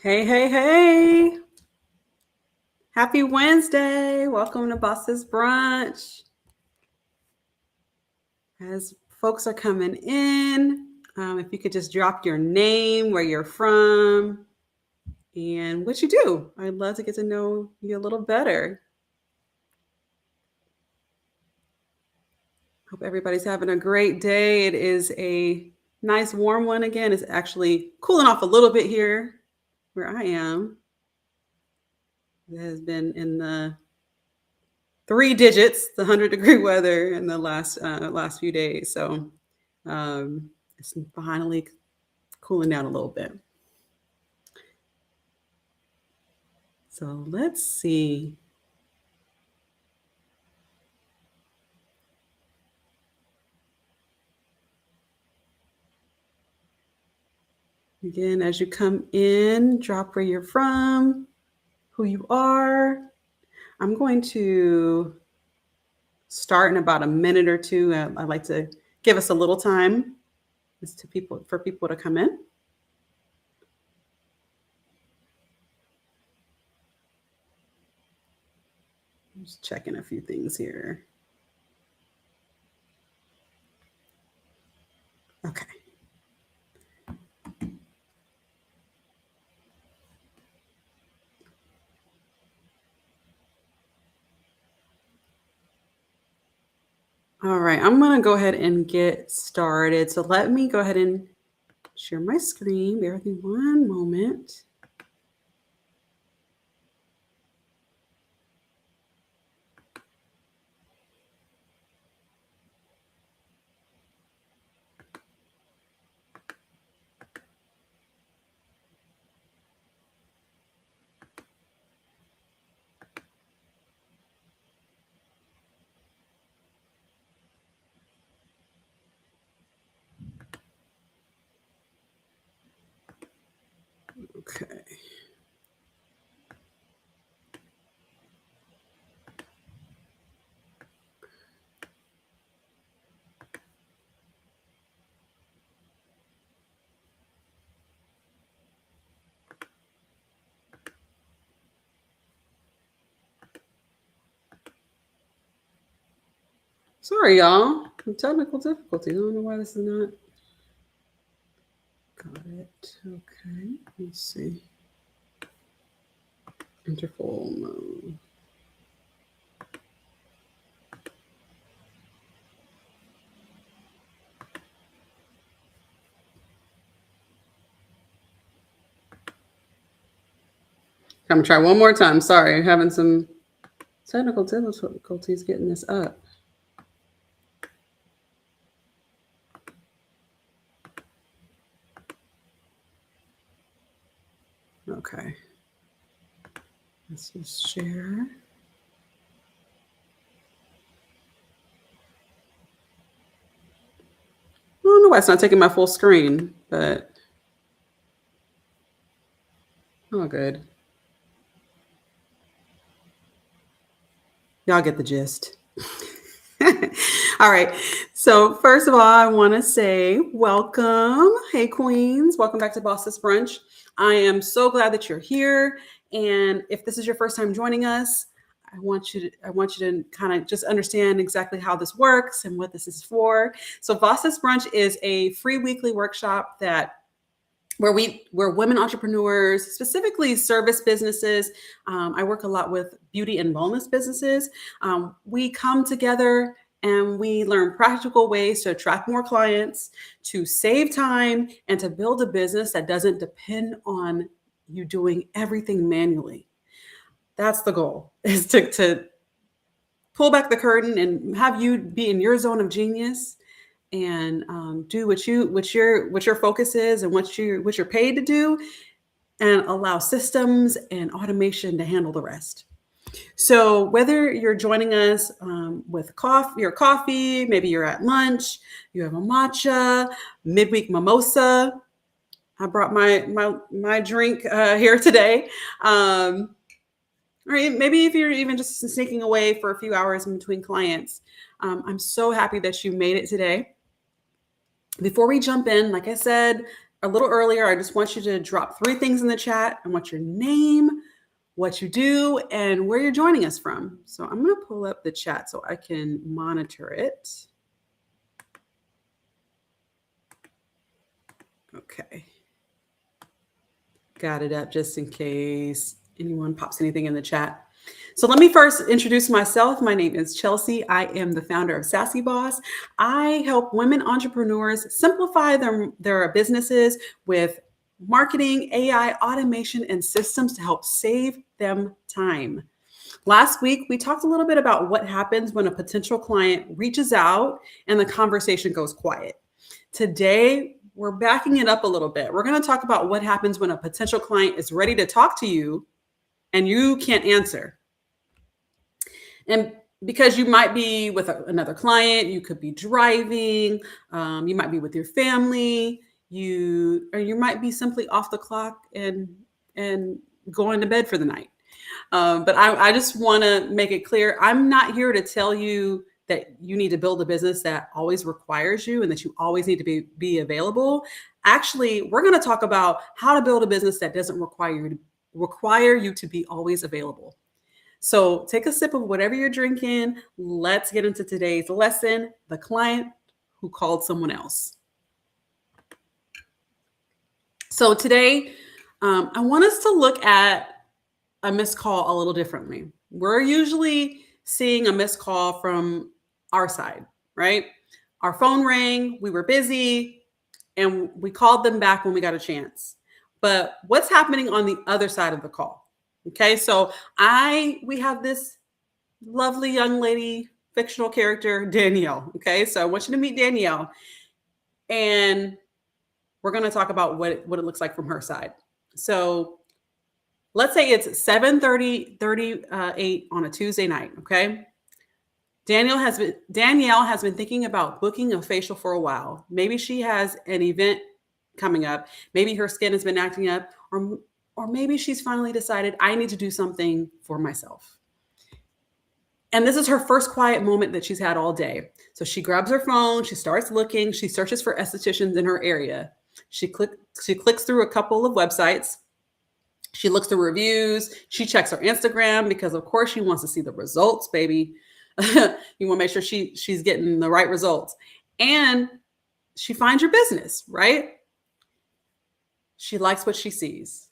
Hey, hey, hey. Happy Wednesday. Welcome to Boss Sis Brunch. As folks are coming in, if you could just drop your name, where you're from, and what you do. I'd love to get to know you a little better. Hope everybody's having a great day. It is a nice warm one again. It's actually cooling off a little bit here where I am. It has been in the three digits, the 100-degree weather in the last few days. So it's finally cooling down a little bit. So let's see. Again, as you come in, drop where you're from, who you are. I'm going to start in about a minute or two. I'd like to give us a little time for people to come in. I'm just checking a few things here. Okay. All right, I'm going to go ahead and get started. So let me go ahead and share my screen. Bear with me one moment. Okay. Sorry, y'all. Technical difficulties. I don't know why this is not. Got it. Okay. Let's see. Interval mode. I'm gonna try one more time. Sorry, I'm having some technical difficulties getting this up. Okay. Let's just share. I don't know why it's not taking my full screen, but oh, good. Y'all get the gist. All right. So first of all, I want to say welcome. Hey, Queens. Welcome back to Boss Sis Brunch. I am so glad that you're here. And if this is your first time joining us, I want you to kind of just understand exactly how this works and what this is for. So Boss Sis Brunch is a free weekly workshop where women entrepreneurs, specifically service businesses, I work a lot with beauty and wellness businesses. We come together and we learn practical ways to attract more clients, to save time, and to build a business that doesn't depend on you doing everything manually. That's the goal, is to pull back the curtain and have you be in your zone of genius and do what your focus is and what you're paid to do, and allow systems and automation to handle the rest. So whether you're joining us with coffee, maybe you're at lunch, you have a matcha, midweek mimosa. I brought my drink here today. Or maybe if you're even just sneaking away for a few hours in between clients. I'm so happy that you made it today. Before we jump in, like I said, a little earlier, I just want you to drop 3 things in the chat. I want your name, what you do, and where you're joining us from. So I'm going to pull up the chat so I can monitor it. Okay. Got it up just in case anyone pops anything in the chat. So let me first introduce myself. My name is Chelsea. I am the founder of Sassy Boss. I help women entrepreneurs simplify their businesses with marketing, AI, automation, and systems to help save them time. Last week, we talked a little bit about what happens when a potential client reaches out and the conversation goes quiet. Today, we're backing it up a little bit. We're going to talk about what happens when a potential client is ready to talk to you and you can't answer. And because you might be with another client, you could be driving, you might be with your family, or you might be simply off the clock and going to bed for the night. But I just want to make it clear, I'm not here to tell you that you need to build a business that always requires you and that you always need to be available. Actually, we're going to talk about how to build a business that doesn't require you to be always available. So take a sip of whatever you're drinking. Let's get into today's lesson, the client who called someone else. So today, I want us to look at a missed call a little differently. We're usually seeing a missed call from our side, right? Our phone rang, we were busy, and we called them back when we got a chance. But what's happening on the other side of the call? Okay, so we have this lovely young lady, fictional character, Danielle. Okay, so I want you to meet Danielle, and we're going to talk about what it looks like from her side. So let's say it's 7:38 on a Tuesday night. Okay, Danielle has been thinking about booking a facial for a while. Maybe she has an event coming up. Maybe her skin has been acting up, or maybe she's finally decided, I need to do something for myself. And this is her first quiet moment that she's had all day. So she grabs her phone, she starts looking, she searches for estheticians in her area. She clicks through a couple of websites. She looks through reviews. She checks her Instagram because, of course, she wants to see the results, baby. You want to make sure she's getting the right results. And she finds your business, right? She likes what she sees.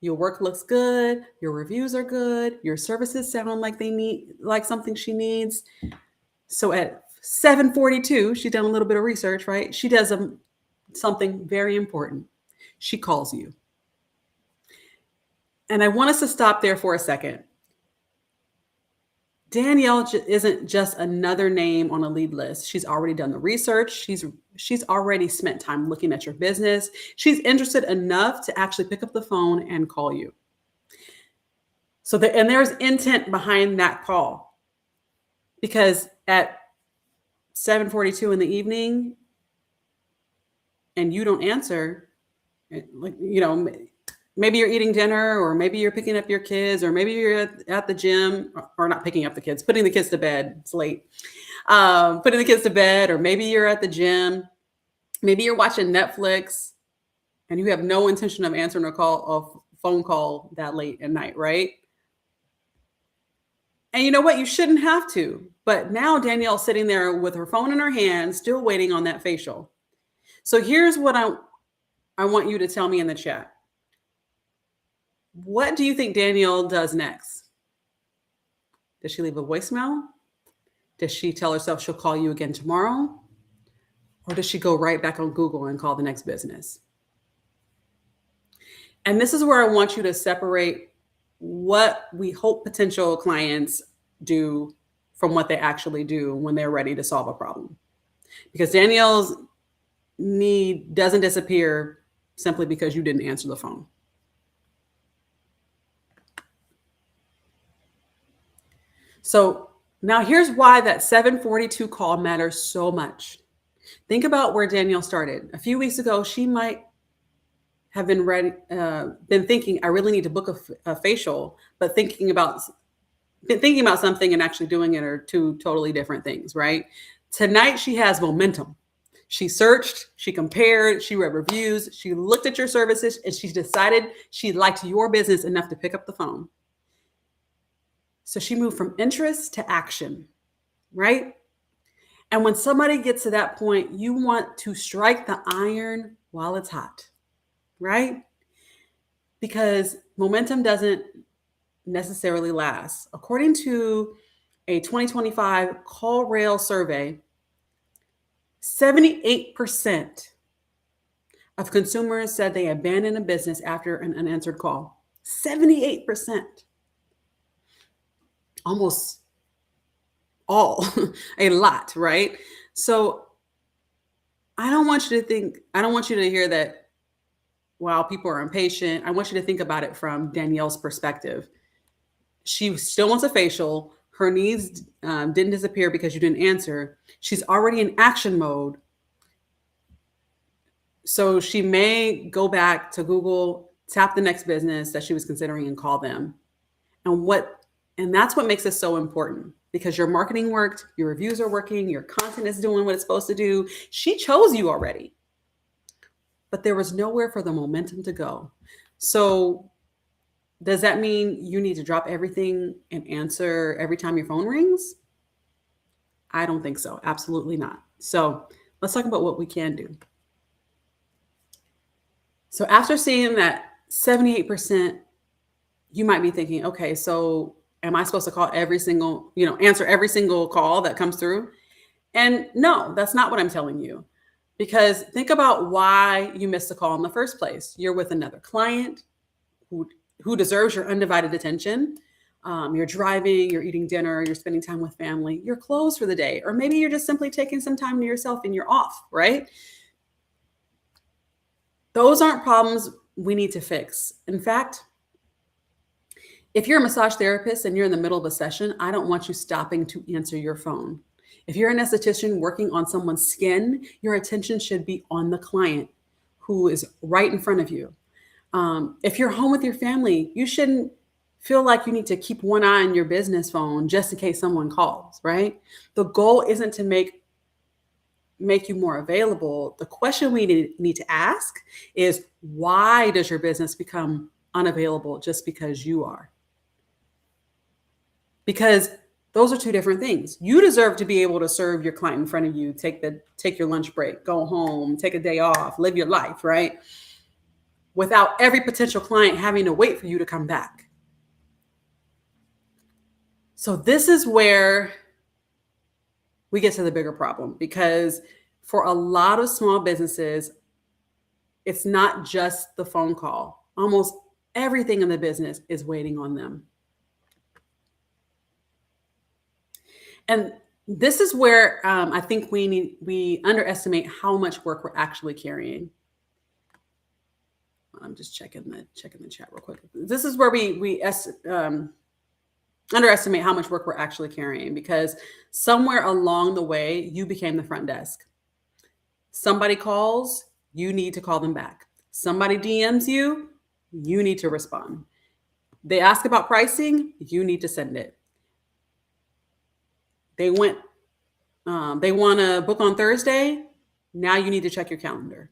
Your work looks good. Your reviews are good. Your services sound like something she needs. So at 7:42, she's done a little bit of research, right? She does something very important. She calls you. And I want us to stop there for a second. Danielle isn't just another name on a lead list. She's already done the research. She's already spent time looking at your business. She's interested enough to actually pick up the phone and call you. And there's intent behind that call, because at 7:42 in the evening and you don't answer, maybe you're eating dinner, or maybe you're picking up your kids, or maybe you're at the gym, or not picking up the kids, putting the kids to bed. It's late. Putting the kids to bed, or maybe you're at the gym. Maybe you're watching Netflix and you have no intention of answering a phone call that late at night, right? And you know what? You shouldn't have to. But now Danielle's sitting there with her phone in her hand, still waiting on that facial. So here's what I want you to tell me in the chat. What do you think Danielle does next? Does she leave a voicemail? Does she tell herself she'll call you again tomorrow? Or does she go right back on Google and call the next business? And this is where I want you to separate what we hope potential clients do from what they actually do when they're ready to solve a problem. Because Danielle's need doesn't disappear simply because you didn't answer the phone. So now here's why that 7:42 call matters so much. Think about where Danielle started. A few weeks ago, she might have been thinking, I really need to book a facial, but thinking about something and actually doing it are two totally different things, right? Tonight, she has momentum. She searched, she compared, she read reviews, she looked at your services, and she decided she liked your business enough to pick up the phone. So she moved from interest to action, right? And when somebody gets to that point, you want to strike the iron while it's hot, right? Because momentum doesn't necessarily last. According to a 2025 Call Rail survey, 78% of consumers said they abandoned a business after an unanswered call. 78%. Almost all, a lot, right? So I don't want you to hear that, wow, people are impatient. I want you to think about it from Danielle's perspective. She still wants a facial. Her needs didn't disappear because you didn't answer. She's already in action mode. So she may go back to Google, tap the next business that she was considering and call them. And that's what makes this so important, because your marketing worked, your reviews are working, your content is doing what it's supposed to do. She chose you already, but there was nowhere for the momentum to go. So does that mean you need to drop everything and answer every time your phone rings? I don't think so. Absolutely not. So let's talk about what we can do. So after seeing that 78%, you might be thinking, okay, so am I supposed to call answer every single call that comes through? And no, that's not what I'm telling you. Because think about why you missed a call in the first place. You're with another client who deserves your undivided attention. You're driving, you're eating dinner, you're spending time with family, you're closed for the day, or maybe you're just simply taking some time to yourself and you're off, right? Those aren't problems we need to fix. In fact, if you're a massage therapist and you're in the middle of a session, I don't want you stopping to answer your phone. If you're an esthetician working on someone's skin, your attention should be on the client who is right in front of you. If you're home with your family, you shouldn't feel like you need to keep one eye on your business phone just in case someone calls, right? The goal isn't to make you more available. The question we need to ask is, why does your business become unavailable just because you are? Because those are two different things. You deserve to be able to serve your client in front of you, take your lunch break, go home, take a day off, live your life, right? Without every potential client having to wait for you to come back. So this is where we get to the bigger problem, because for a lot of small businesses, it's not just the phone call. Almost everything in the business is waiting on them. And this is where I think we underestimate how much work we're actually carrying. I'm just checking the chat real quick. This is where we underestimate how much work we're actually carrying, because somewhere along the way, you became the front desk. Somebody calls, you need to call them back. Somebody DMs you, you need to respond. They ask about pricing, you need to send it. They want to book on Thursday, now you need to check your calendar.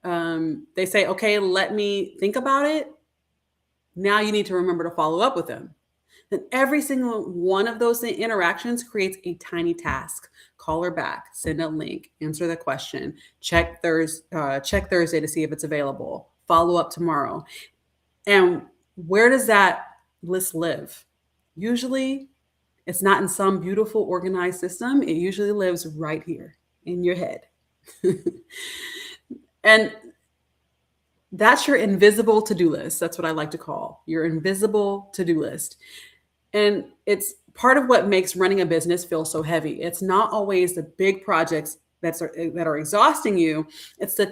They say, okay, let me think about it. Now you need to remember to follow up with them. Then every single one of those interactions creates a tiny task. Call her back, send a link, answer the question, check Thursday to see if it's available, follow up tomorrow. And where does that list live? Usually it's not in some beautiful organized system. It usually lives right here in your head. And that's your invisible to-do list. That's what I like to call your invisible to-do list. And it's part of what makes running a business feel so heavy. It's not always the big projects that are exhausting you. It's the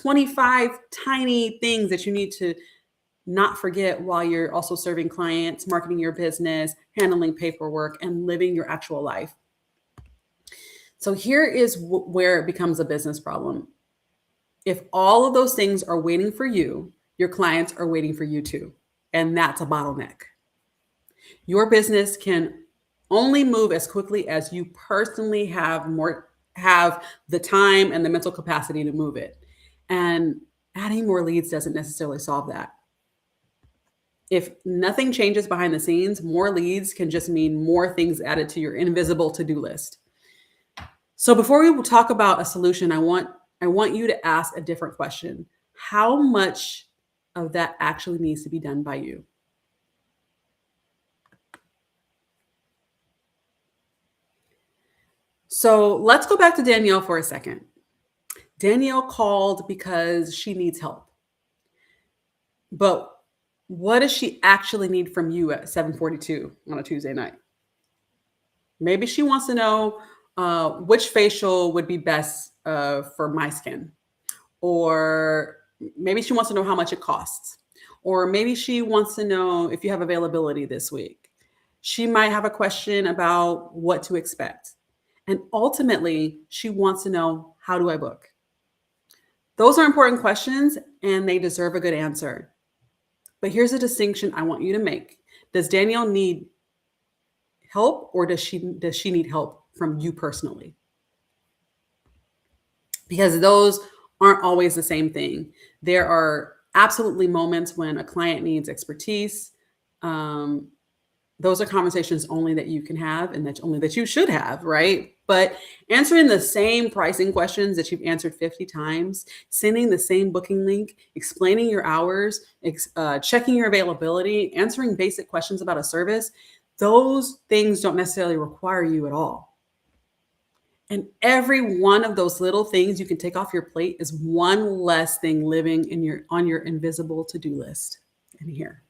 25 tiny things that you need to not forget while you're also serving clients, marketing your business, handling paperwork, and living your actual life. So here is where it becomes a business problem. If all of those things are waiting for you, your clients are waiting for you too. And that's a bottleneck. Your business can only move as quickly as you personally have more have the time and the mental capacity to move it. And adding more leads doesn't necessarily solve that. If nothing changes behind the scenes, more leads can just mean more things added to your invisible to-do list. So before we talk about a solution, I want you to ask a different question. How much of that actually needs to be done by you? So let's go back to Danielle for a second. Danielle called because she needs help. But what does she actually need from you at 7:42 on a Tuesday night? Maybe she wants to know which facial would be best for my skin. Or maybe she wants to know how much it costs. Or maybe she wants to know if you have availability this week. She might have a question about what to expect. And ultimately, she wants to know, how do I book? Those are important questions and they deserve a good answer. But here's a distinction I want you to make. Does Danielle need help, or does she need help from you personally? Because those aren't always the same thing. There are absolutely moments when a client needs expertise. Those are conversations only that you can have and that you should have, right? But answering the same pricing questions that you've answered 50 times, sending the same booking link, explaining your hours, checking your availability, answering basic questions about a service, those things don't necessarily require you at all. And every one of those little things you can take off your plate is one less thing living on your invisible to-do list in here.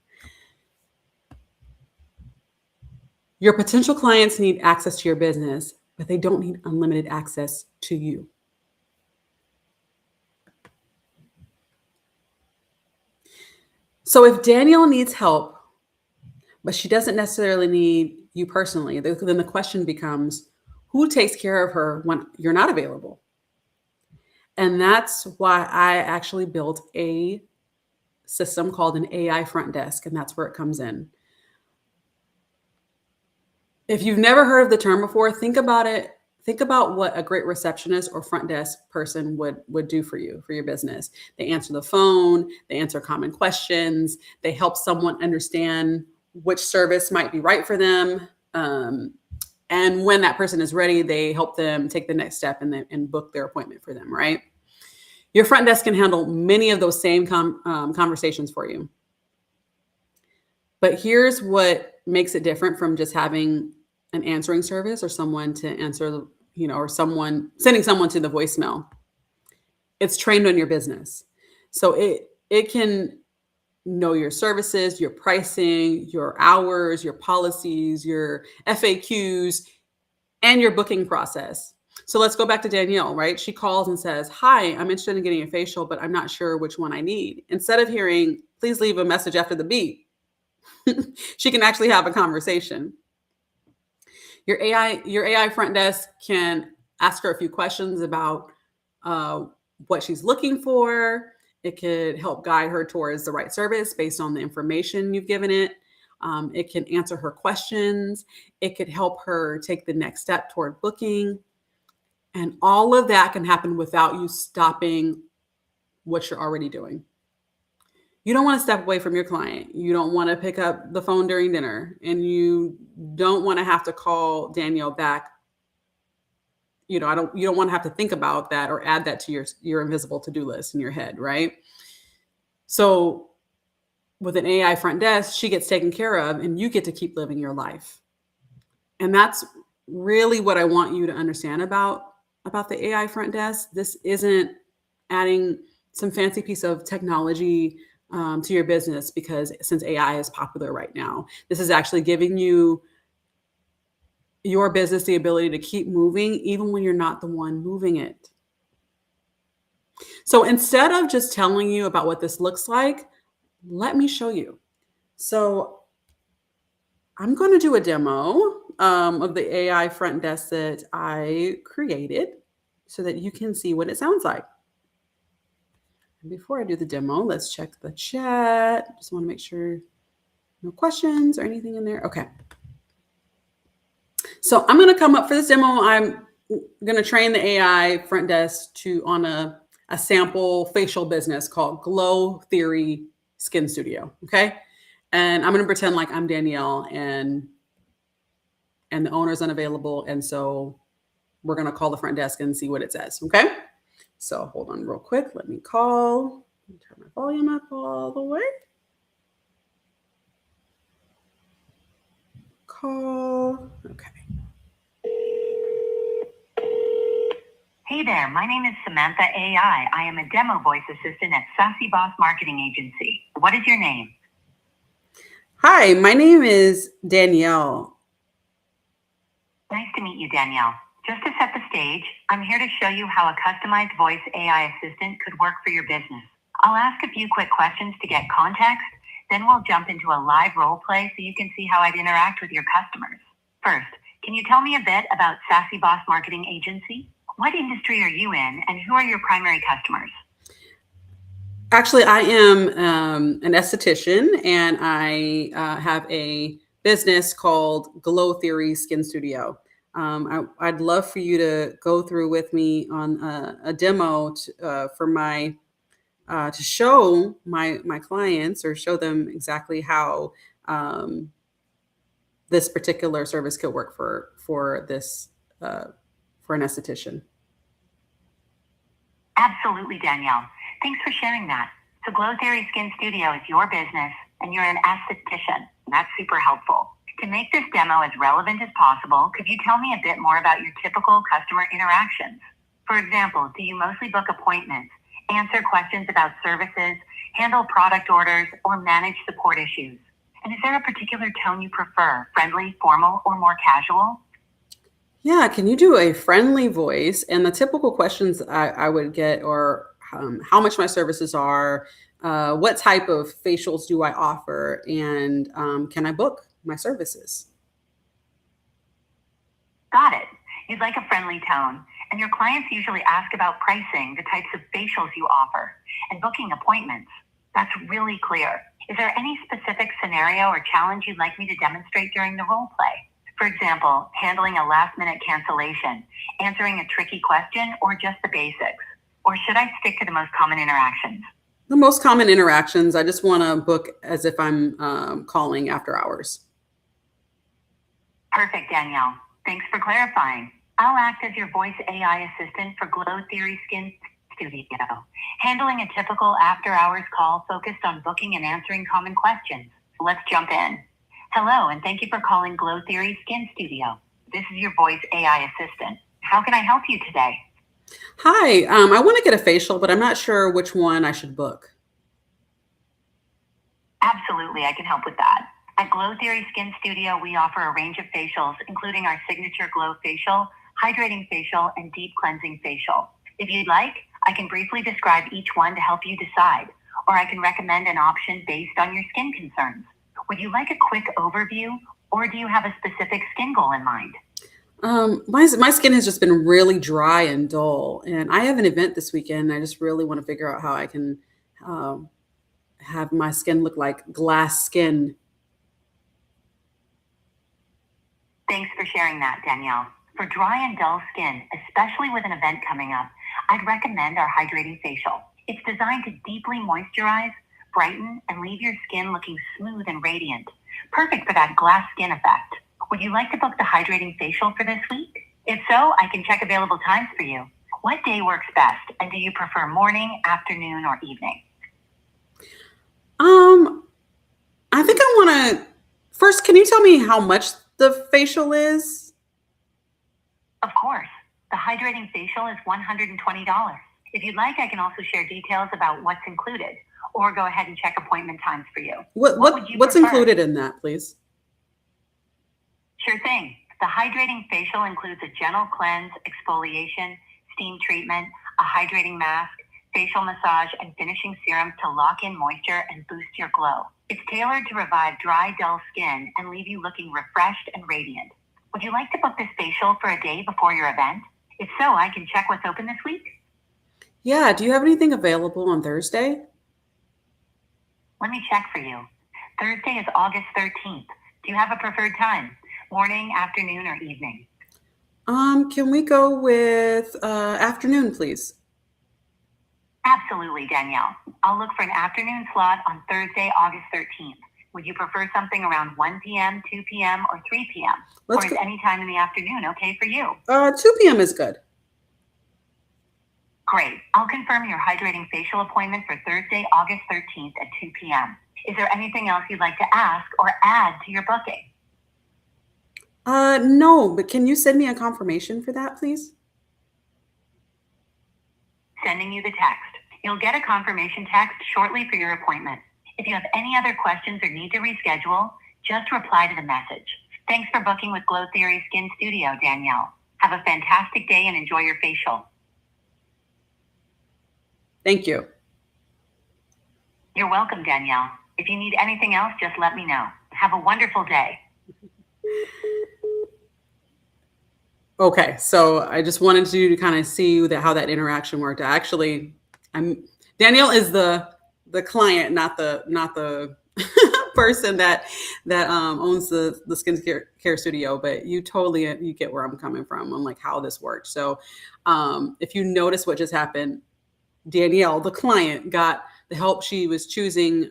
Your potential clients need access to your business, but they don't need unlimited access to you. So if Danielle needs help, but she doesn't necessarily need you personally, then the question becomes, who takes care of her when you're not available? And that's why I actually built a system called an AI front desk, and that's where it comes in. If you've never heard of the term before, think about it. Think about what a great receptionist or front desk person would do for you, for your business. They answer the phone, they answer common questions, they help someone understand which service might be right for them. And when that person is ready, they help them take the next step and book their appointment for them, right? Your front desk can handle many of those same conversations for you. But here's what makes it different from just having an answering service or someone to answer, or sending someone to the voicemail. It's trained on your business. So it can know your services, your pricing, your hours, your policies, your FAQs, and your booking process. So let's go back to Danielle, right? She calls and says, "Hi, I'm interested in getting a facial, but I'm not sure which one I need." Instead of hearing, "Please leave a message after the beep," she can actually have a conversation. Your AI front desk can ask her a few questions about what she's looking for. It could help guide her towards the right service based on the information you've given it. It can answer her questions. It could help her take the next step toward booking. And all of that can happen without you stopping what you're already doing. You don't want to step away from your client. You don't want to pick up the phone during dinner, and you don't want to have to call Danielle back. You don't want to have to think about that or add that to your invisible to-do list in your head, right? So with an AI front desk, she gets taken care of and you get to keep living your life. And that's really what I want you to understand about the AI front desk. This isn't adding some fancy piece of technology to your business because since AI is popular right now, this is actually giving you your business the ability to keep moving even when you're not the one moving it. So instead of just telling you about what this looks like, let me show you. So I'm going to do a demo of the AI front desk that I created so that you can see what it sounds like. And before I do the demo, let's check the chat. Just want to make sure no questions or anything in there. Okay. So I'm going to come up for this demo. going to train the AI front desk on a sample facial business called Glow Theory Skin Studio. Okay. And I'm going to pretend like I'm Danielle and the owner's unavailable. And so we're going to call the front desk and see what it says. Okay. So hold on real quick. Let me call. Turn my volume up all the way. Call. Okay. Hey there, my name is Samantha AI. I am a demo voice assistant at Sassy Boss Marketing Agency. What is your name? Hi, my name is Danielle. Nice to meet you, Danielle. Just to set the stage, I'm here to show you how a customized voice AI assistant could work for your business. I'll ask a few quick questions to get context, then we'll jump into a live role play so you can see how I'd interact with your customers. First, can you tell me a bit about Sassy Boss Marketing Agency? What industry are you in, and who are your primary customers? Actually, I am an esthetician, and I have a business called Glow Theory Skin Studio. I'd love for you to go through with me on a demo for my to show my clients or show them exactly how this particular service could work for this for an esthetician. Absolutely, Danielle. Thanks for sharing that. So Glow Theory Skin Studio is your business and you're an esthetician. That's super helpful. To make this demo as relevant as possible, could you tell me a bit more about your typical customer interactions? For example, do you mostly book appointments, answer questions about services, handle product orders, or manage support issues? And is there a particular tone you prefer, friendly, formal, or more casual? Yeah, can you do a friendly voice? And the typical questions I would get are how much my services are, what type of facials do I offer, and can I book my services? Got it. You'd like a friendly tone, and your clients usually ask about pricing, the types of facials you offer, and booking appointments. That's really clear. Is there any specific scenario or challenge you'd like me to demonstrate during the role play? For example, handling a last-minute cancellation, answering a tricky question, or just the basics? Or should I stick to the most common interactions? The most common interactions, I just want to book as if I'm calling after hours. Perfect, Danielle. Thanks for clarifying. I'll act as your voice AI assistant for Glow Theory Skin Studio, handling a typical after-hours call focused on booking and answering common questions. Let's jump in. Hello, and thank you for calling Glow Theory Skin Studio. This is your voice AI assistant. How can I help you today? Hi, I want to get a facial, but I'm not sure which one I should book. Absolutely, I can help with that. At Glow Theory Skin Studio, we offer a range of facials, including our signature glow facial, hydrating facial, and deep cleansing facial. If you'd like, I can briefly describe each one to help you decide, or I can recommend an option based on your skin concerns. Would you like a quick overview, or do you have a specific skin goal in mind? My skin has just been really dry and dull, and I have an event this weekend. I just really want to figure out how I can um, have my skin look like glass skin. Thanks for sharing that, Danielle. For dry and dull skin, especially with an event coming up, I'd recommend our hydrating facial. It's designed to deeply moisturize, brighten, and leave your skin looking smooth and radiant. Perfect for that glass skin effect. Would you like to book the hydrating facial for this week? If so, I can check available times for you. What day works best, and do you prefer morning, afternoon, or evening? I think I want to first. Can you tell me how much the facial is? Of course. The hydrating facial is $120. If you'd like, I can also share details about what's included, or go ahead and check appointment times for you. What's included in that, please? Sure thing. The hydrating facial includes a gentle cleanse, exfoliation, steam treatment, a hydrating mask, facial massage, and finishing serum to lock in moisture and boost your glow. It's tailored to revive dry, dull skin and leave you looking refreshed and radiant. Would you like to book this facial for a day before your event? If so, I can check what's open this week. Yeah. Do you have anything available on Thursday? Let me check for you. Thursday is August 13th. Do you have a preferred time? Morning, afternoon, or evening? Can we go with afternoon, please? Absolutely, Danielle. I'll look for an afternoon slot on Thursday, August 13th. Would you prefer something around 1 p.m., 2 p.m., or 3 p.m.? Let's Or is go. any time in the afternoon okay for you? 2 p.m. is good. Great. I'll confirm your hydrating facial appointment for Thursday, August 13th at 2 p.m. Is there anything else you'd like to ask or add to your booking? No, but can you send me a confirmation for that, please? Sending you the text. You'll get a confirmation text shortly for your appointment. If you have any other questions or need to reschedule, just reply to the message. Thanks for booking with Glow Theory Skin Studio, Danielle. Have a fantastic day and enjoy your facial. Thank you. You're welcome, Danielle. If you need anything else, just let me know. Have a wonderful day. Okay, so I just wanted you to kind of see how that interaction worked. Danielle is the client, not the person that owns the skincare studio. But you get where I'm coming from on like how this works. So if you notice what just happened, Danielle, the client, got the help she was choosing.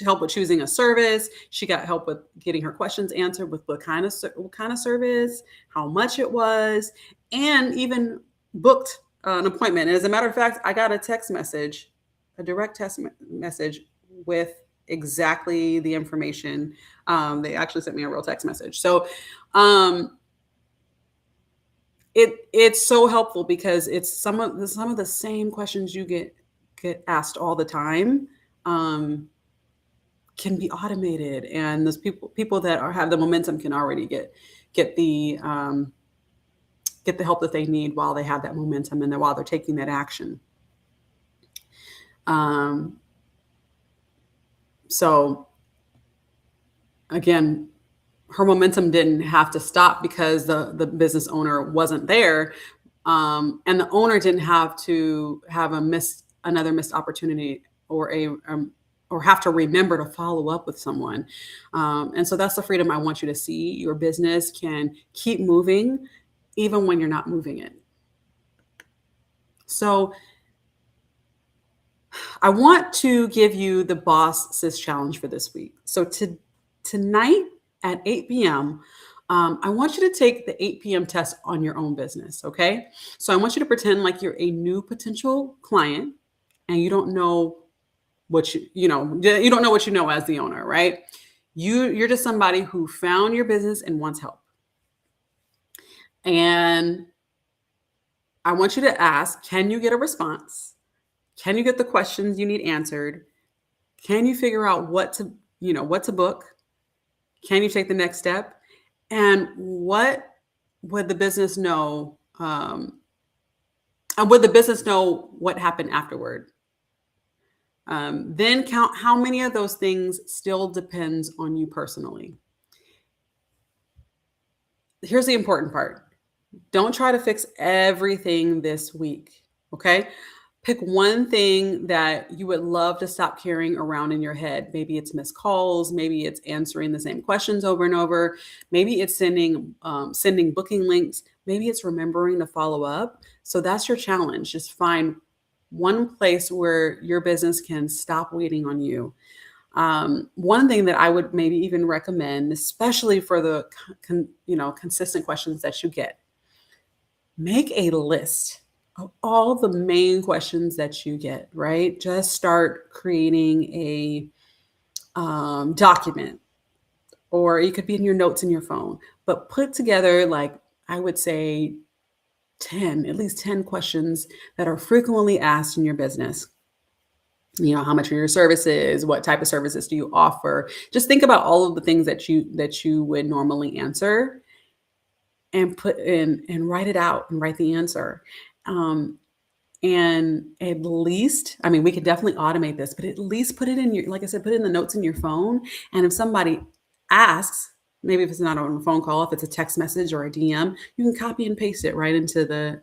Help with choosing a service. She got help with getting her questions answered with what kind of service, how much it was, and even booked an appointment. And as a matter of fact, I got a direct text message with exactly the information. They actually sent me a real text message. So it's so helpful because it's some of the same questions you get asked all the time. Can be automated, and those people that have the momentum can already get the help that they need while they have that momentum and while they're taking that action. So again, her momentum didn't have to stop because the business owner wasn't there, and the owner didn't have to have another missed opportunity or have to remember to follow up with someone. And so that's the freedom I want you to see. Your business can keep moving even when you're not moving it. So I want to give you the Boss Sis Challenge for this week. So tonight at 8 p.m., I want you to take the 8 p.m. test on your own business, okay? So I want you to pretend like you're a new potential client and you don't know what you don't know what you know as the owner, right? You're just somebody who found your business and wants help. And I want you to ask, can you get a response? Can you get the questions you need answered? Can you figure out what to book? Can you take the next step? And what would the business know? And would the business know what happened afterward? Then count how many of those things still depends on you personally. Here's the important part. Don't try to fix everything this week, okay? Pick one thing that you would love to stop carrying around in your head. Maybe it's missed calls. Maybe it's answering the same questions over and over. Maybe it's sending booking links. Maybe it's remembering to follow up. So that's your challenge. Just find one place where your business can stop waiting on you. One thing that I would maybe even recommend, especially for the consistent questions that you get, make a list of all the main questions that you get, right? Just start creating a document, or it could be in your notes in your phone, but put together, like, I would say at least 10 questions that are frequently asked in your business. How much are your services? What type of services do you offer? Just think about all of the things that you would normally answer, and put in and write it out and write the answer. And at least, we could definitely automate this, but at least put it in like I said, put it in the notes in your phone. And if somebody asks, maybe if it's not on a phone call, if it's a text message or a DM, you can copy and paste it right into the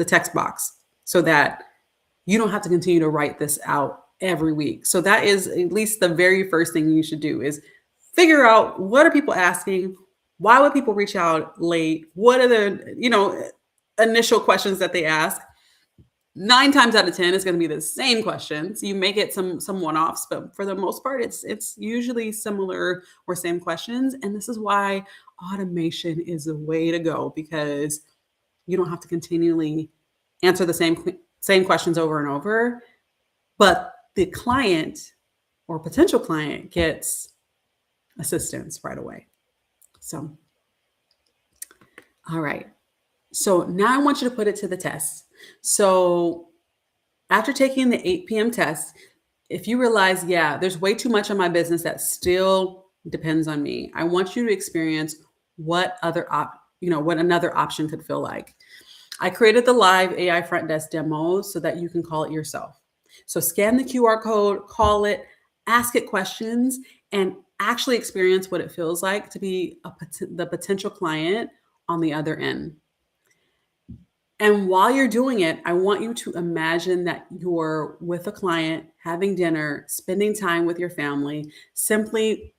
text box, so that you don't have to continue to write this out every week. So that is at least the very first thing you should do, is figure out, what are people asking? Why would people reach out late? What are the, initial questions that they ask? 9 times out of 10 is going to be the same questions. You may get some one-offs, but for the most part, it's usually similar or same questions. And this is why automation is the way to go, because you don't have to continually answer the same questions over and over, but the client or potential client gets assistance right away. So, all right. So now I want you to put it to the test. So after taking the 8 p.m. test, if you realize, yeah, there's way too much of my business that still depends on me, I want you to experience what what another option could feel like. I created the live AI front desk demo so that you can call it yourself. So scan the QR code, call it, ask it questions, and actually experience what it feels like to be the potential client on the other end. And while you're doing it, I want you to imagine that you're with a client, having dinner, spending time with your family, simply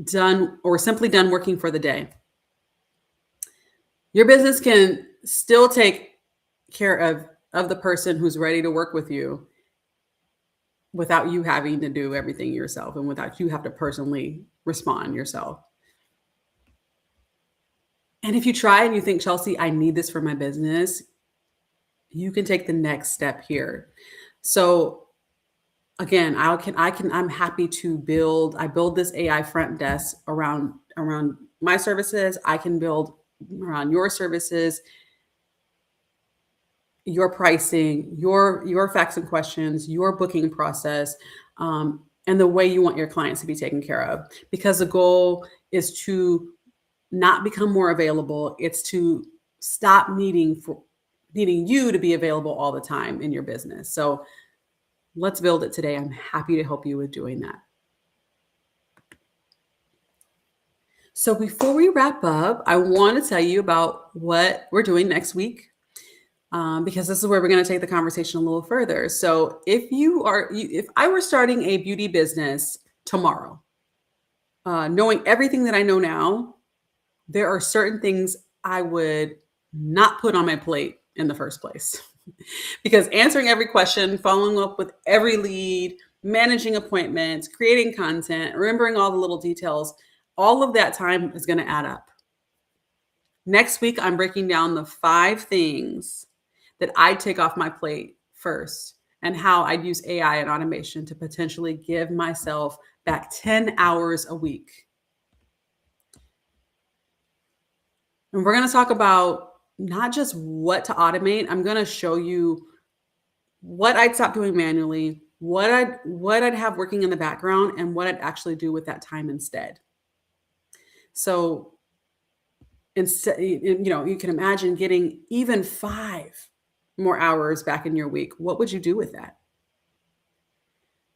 done working for the day. Your business can still take care of the person who's ready to work with you without you having to do everything yourself and without you have to personally respond yourself. And if you try and you think, Chelsea, I need this for my business, you can take the next step here. So again, I'm happy to build this AI front desk around my services. I can build around your services, your pricing, your facts and questions, your booking process, and the way you want your clients to be taken care of. Because the goal is to not become more available. It's to stop needing you to be available all the time in your business. So let's build it today. I'm happy to help you with doing that. So before we wrap up, I want to tell you about what we're doing next week, because this is where we're going to take the conversation a little further. So if I were starting a beauty business tomorrow, knowing everything that I know now, there are certain things I would not put on my plate in the first place. Because answering every question, following up with every lead, managing appointments, creating content, remembering all the little details, all of that time is going to add up. Next week, I'm breaking down the 5 things that I'd take off my plate first and how I'd use AI and automation to potentially give myself back 10 hours a week. And we're going to talk about not just what to automate. I'm going to show you what I'd stop doing manually, what I'd have working in the background, and what I'd actually do with that time instead. So instead, you can imagine getting even 5 more hours back in your week. What would you do with that?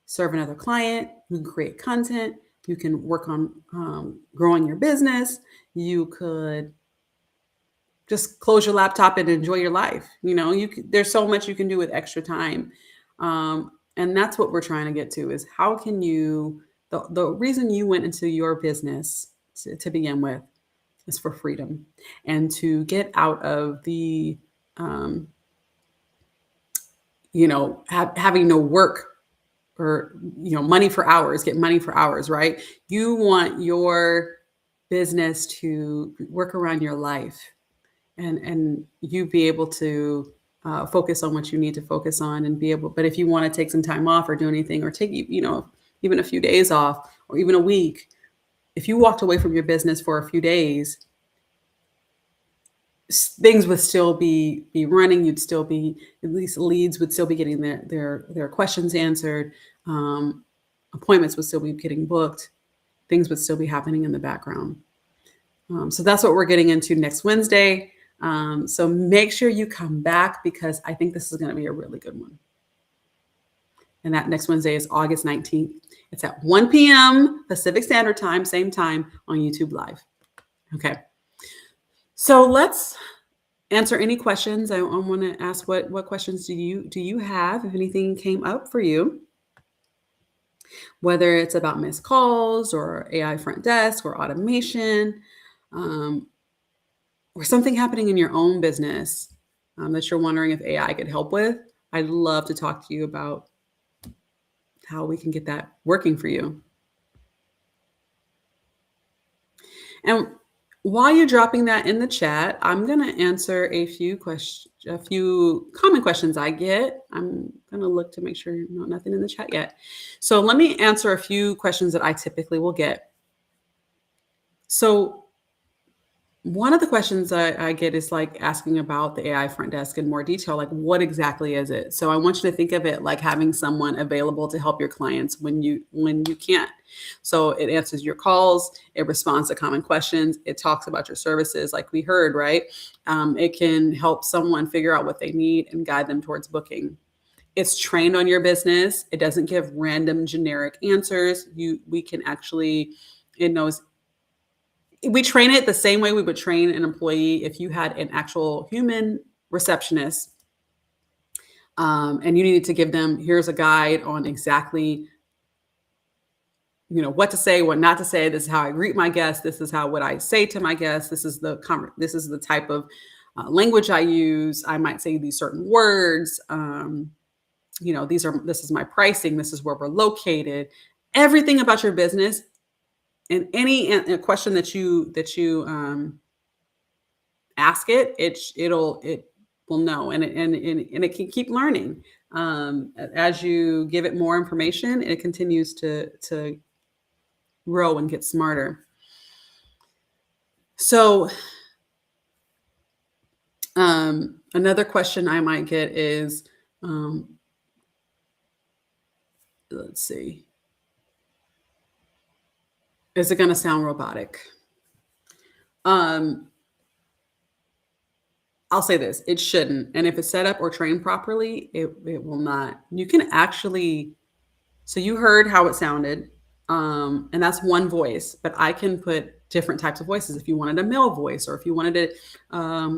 Serve another client. You can create content. You can work on growing your business. You could just close your laptop and enjoy your life. There's so much you can do with extra time. And that's what we're trying to get to, is how can you, the reason you went into your business to begin with is for freedom and to get out of the, having no work or, money for hours, get money for hours, right? You want your business to work around your life. And you be able to focus on what you need to focus on and be able, but if you want to take some time off or do anything or take, even a few days off or even a week, if you walked away from your business for a few days, things would still be running. You'd still be, at least leads would still be getting their questions answered. Appointments would still be getting booked. Things would still be happening in the background. So that's what we're getting into next Wednesday. So make sure you come back, because I think this is going to be a really good one. And that next Wednesday is August 19th. It's at 1 p.m. Pacific Standard Time, same time on YouTube Live. Okay. So let's answer any questions. I want to ask what questions do you have, if anything came up for you, whether it's about missed calls or AI front desk or automation. or something happening in your own business that you're wondering if AI could help with, I'd love to talk to you about how we can get that working for you. And while you're dropping that in the chat, I'm going to answer a few common questions I get. I'm going to look to make sure nothing in the chat yet. So let me answer a few questions that I typically will get. So one of the questions I get is like asking about the AI front desk in more detail, like what exactly is it? So I want you to think of it like having someone available to help your clients when you can't. So it answers your calls, it responds to common questions, it talks about your services, like we heard, right? It can help someone figure out what they need and guide them towards booking. It's trained on your business. It doesn't give random generic answers. It knows. We train it the same way we would train an employee if you had an actual human receptionist and you needed to give them, here's a guide on exactly, what to say, what not to say. This is how I greet my guests. This is what I say to my guests. This is the type of language I use. I might say these certain words. This is my pricing. This is where we're located. Everything about your business. And any question that you ask it will know, and it can keep learning as you give it more information. It continues to grow and get smarter. So another question I might get is, let's see. Is it going to sound robotic? I'll say this, it shouldn't. And if it's set up or trained properly, it will not. You can actually, so you heard how it sounded, and that's one voice, but I can put different types of voices. If you wanted a male voice, or if you wanted a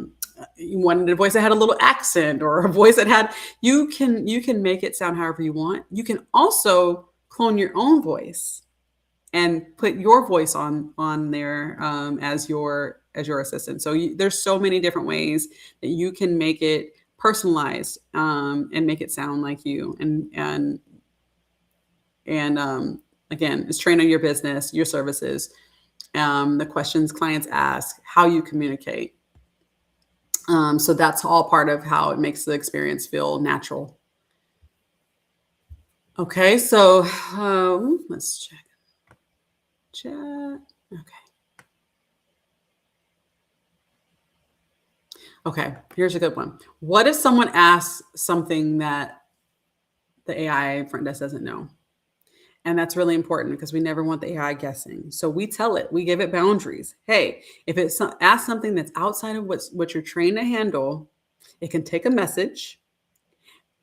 voice that had a little accent, or a voice that had, you can make it sound however you want. You can also clone your own voice and put your voice on there as your assistant. So there's so many different ways that you can make it personalized and make it sound like you. And again, it's trained on your business, your services, the questions clients ask, how you communicate. So that's all part of how it makes the experience feel natural. Okay, so let's check. Chat. Okay, here's a good one. What if someone asks something that the AI front desk doesn't know? And that's really important because we never want the AI guessing. So we tell it, we give it boundaries. Hey, if it asks something that's outside of what you're trained to handle, it can take a message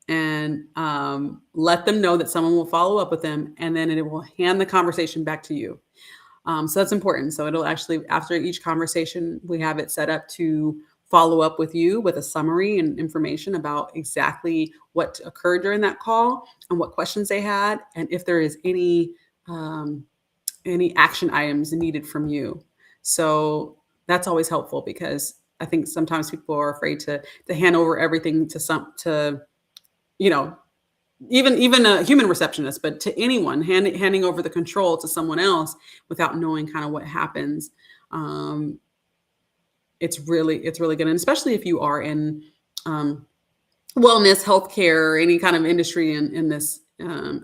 and let them know that someone will follow up with them, and then it will hand the conversation back to you. So that's important. So it'll actually, after each conversation, we have it set up to follow up with you with a summary and information about exactly what occurred during that call and what questions they had, and if there is any action items needed from you. So that's always helpful, because I think sometimes people are afraid to hand over everything to even a human receptionist, but to anyone, handing over the control to someone else without knowing kind of what happens. It's really good. And especially if you are in wellness, healthcare, or any kind of industry in this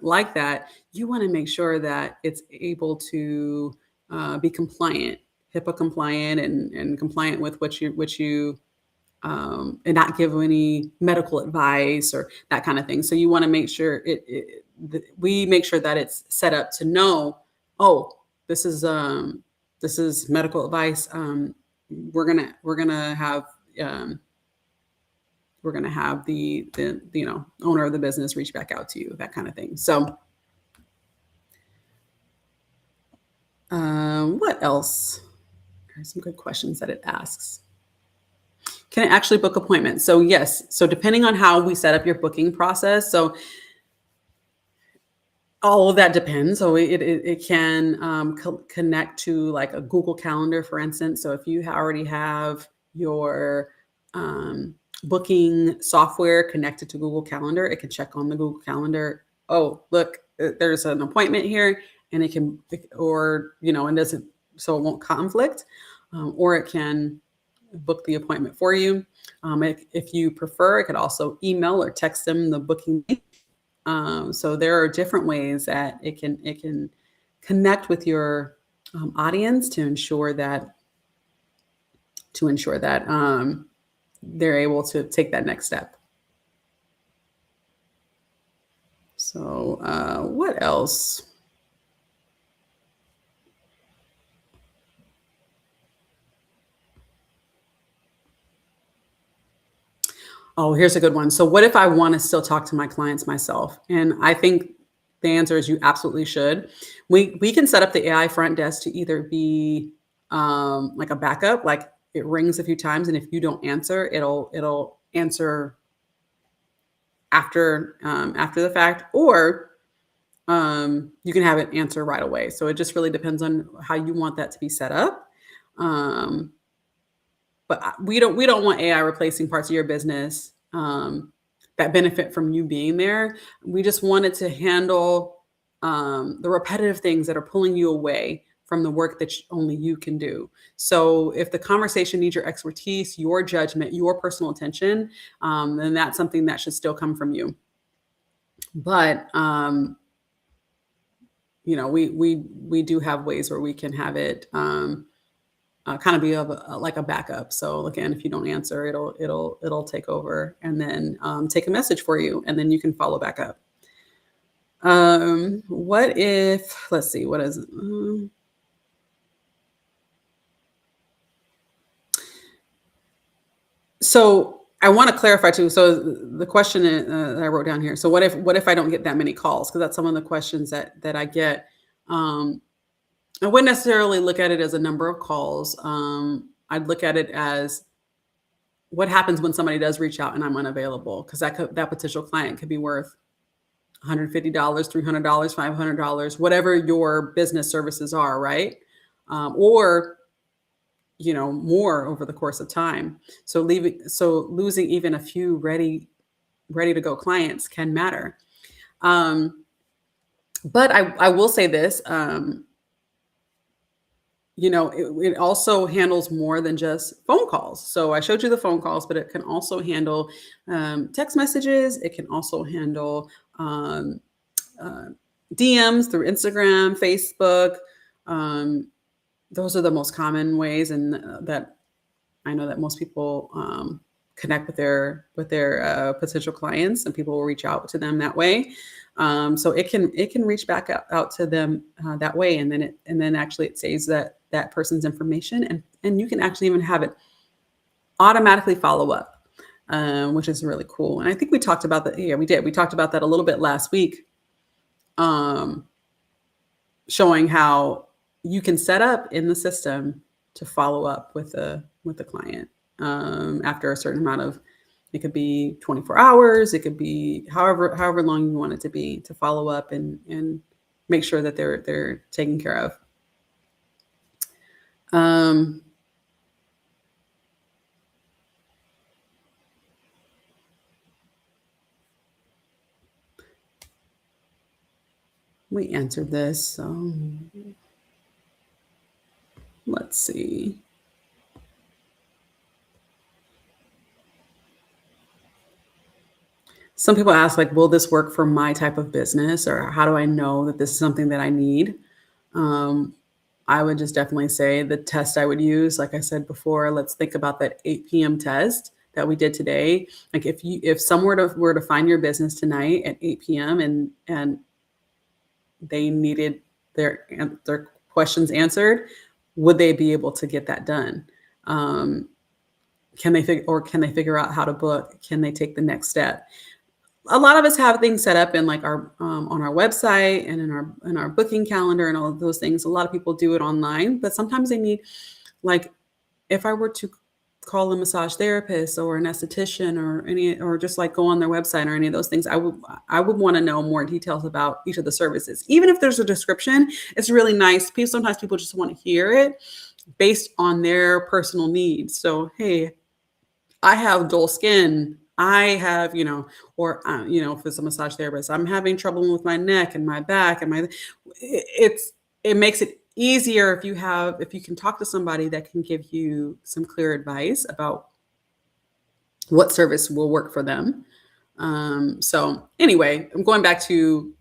like that, you want to make sure that it's able to be compliant, HIPAA compliant, and compliant with what you and not give any medical advice or that kind of thing. So you want to make sure we make sure that it's set up to know, oh, this is medical advice. We're gonna have the owner of the business reach back out to you, that kind of thing. So what else? There's some good questions that it asks. Can it actually book appointments? So yes. So depending on how we set up your booking process, so All of that depends. So it can connect to like a Google Calendar, for instance. So if you already have your booking software connected to Google Calendar, it can check on the Google Calendar. Oh, look, there's an appointment here, and it can, or and doesn't, so it won't conflict, or it can book the appointment for you. If you prefer, it could also email or text them the booking. So there are different ways that it can connect with your audience to ensure that they're able to take that next step. So what else? Oh, here's a good one. So what if I want to still talk to my clients myself? And I think the answer is you absolutely should. We can set up the AI front desk to either be like a backup, like it rings a few times, and if you don't answer, it'll answer after the fact, or you can have it answer right away. So it just really depends on how you want that to be set up. But we don't want AI replacing parts of your business that benefit from you being there. We just want it to handle the repetitive things that are pulling you away from the work that only you can do. So if the conversation needs your expertise, your judgment, your personal attention, then that's something that should still come from you. But we do have ways where we can have it kind of be like a backup. So again, if you don't answer, it'll take over and then take a message for you, and then you can follow back up. What if? Let's see. What is it? So I want to clarify too. So the question that I wrote down here. So what if I don't get that many calls? Because that's some of the questions that I get. I wouldn't necessarily look at it as a number of calls. I'd look at it as what happens when somebody does reach out and I'm unavailable, because that potential client could be worth $150, $300, $500, whatever your business services are, right? Or more over the course of time. So losing even a few ready to go clients can matter. But I will say this. It also handles more than just phone calls. So I showed you the phone calls, but it can also handle text messages. It can also handle DMs through Instagram, Facebook. Those are the most common ways, and that I know that most people connect with their potential clients, and people will reach out to them that way. So it can reach back out to them that way, and then actually it saves that person's information, and you can actually even have it automatically follow up, which is really cool. And I think we talked about that. Yeah, we did. We talked about that a little bit last week, showing how you can set up in the system to follow up with the client after a certain amount of. It could be 24 hours. It could be however long you want it to be, to follow up and make sure that they're taken care of. We answered this. So let's see. Some people ask, like, will this work for my type of business? Or how do I know that this is something that I need? I would just definitely say the test I would use, like I said before, let's think about that 8 p.m. test that we did today. Like if someone were to find your business tonight at 8 p.m. and they needed their questions answered, would they be able to get that done? Can they figure out how to book? Can they take the next step? A lot of us have things set up in like our on our website and in our booking calendar and all of those things. A lot of people do it online, but sometimes they need, like, if I were to call a massage therapist or an esthetician or just like go on their website or any of those things. I would want to know more details about each of the services. Even if there's a description, it's really nice. Sometimes people just want to hear it based on their personal needs. So, hey, I have dull skin. I have, or if it's a massage therapist, I'm having trouble with my neck and my back and it makes it easier if you can talk to somebody that can give you some clear advice about what service will work for them. So anyway, I'm going back to,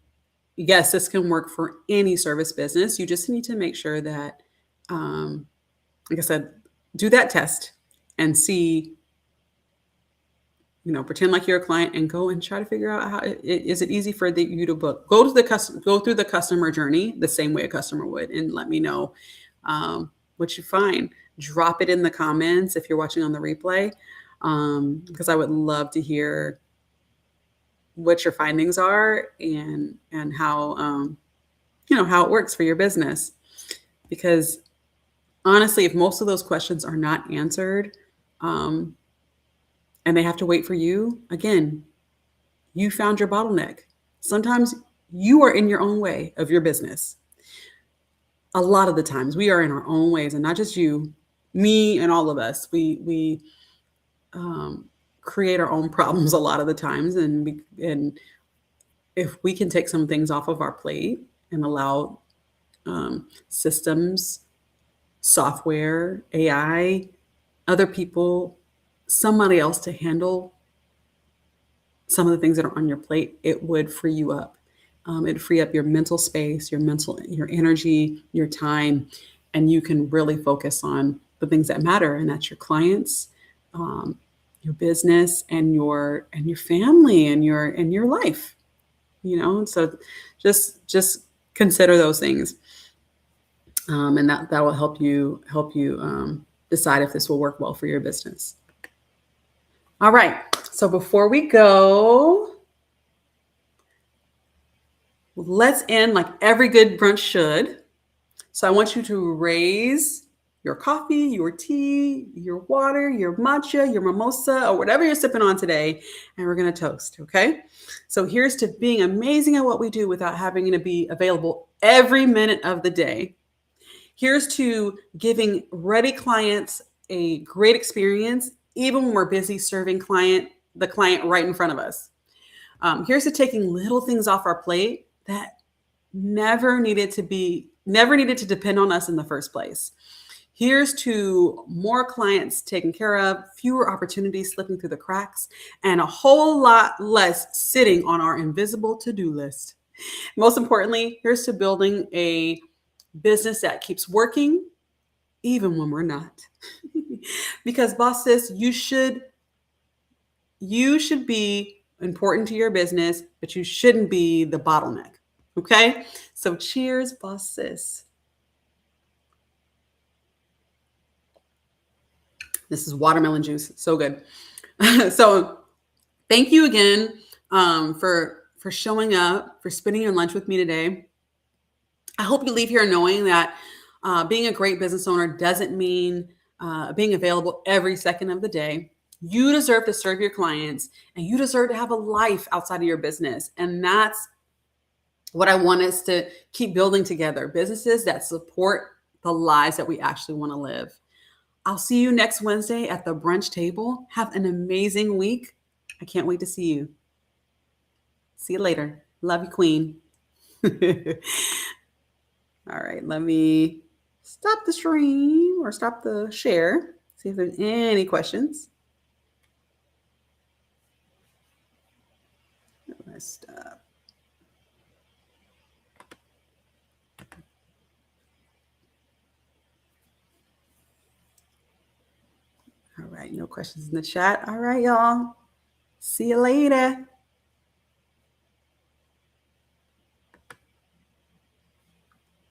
yes, this can work for any service business. You just need to make sure that, like I said, do that test and see, pretend like you're a client and go and try to figure out how is it easy for you to book. Go through the customer journey the same way a customer would, and let me know what you find. Drop it in the comments if you're watching on the replay, because I would love to hear what your findings are and how how it works for your business. Because honestly, if most of those questions are not answered, and they have to wait for you, again, you found your bottleneck. Sometimes you are in your own way of your business. A lot of the times we are in our own ways, and not just you, me, and all of us. We create our own problems a lot of the times, and if we can take some things off of our plate and allow systems, software, AI, other people, somebody else to handle some of the things that are on your plate, it would free you up. It'd free up your mental space, your energy, your time, and you can really focus on the things that matter, and that's your clients, your business, and your family, and your life. So just consider those things, and that will help you decide if this will work well for your business. All right. So before we go, let's end like every good brunch should. So I want you to raise your coffee, your tea, your water, your matcha, your mimosa, or whatever you're sipping on today, and we're going to toast, okay? So here's to being amazing at what we do without having to be available every minute of the day. Here's to giving ready clients a great experience, even when we're busy serving the client right in front of us. Here's to taking little things off our plate that never needed to depend on us in the first place. Here's to more clients taken care of, fewer opportunities slipping through the cracks, and a whole lot less sitting on our invisible to-do list. Most importantly, here's to building a business that keeps working even when we're not. Because Boss Sis, you should be important to your business, but you shouldn't be the bottleneck. Okay? So cheers, Boss Sis. This is watermelon juice. So good. So thank you again for showing up, for spending your lunch with me today. I hope you leave here knowing that being a great business owner doesn't mean being available every second of the day. You deserve to serve your clients, and you deserve to have a life outside of your business. And that's what I want us to keep building together, businesses that support the lives that we actually want to live. I'll see you next Wednesday at the brunch table. Have an amazing week. I can't wait to see you. See you later. Love you, Queen. All right, let me stop the stream or stop the share. See if there's any questions. Let's stop. All right, no questions in the chat. All right, y'all. See you later.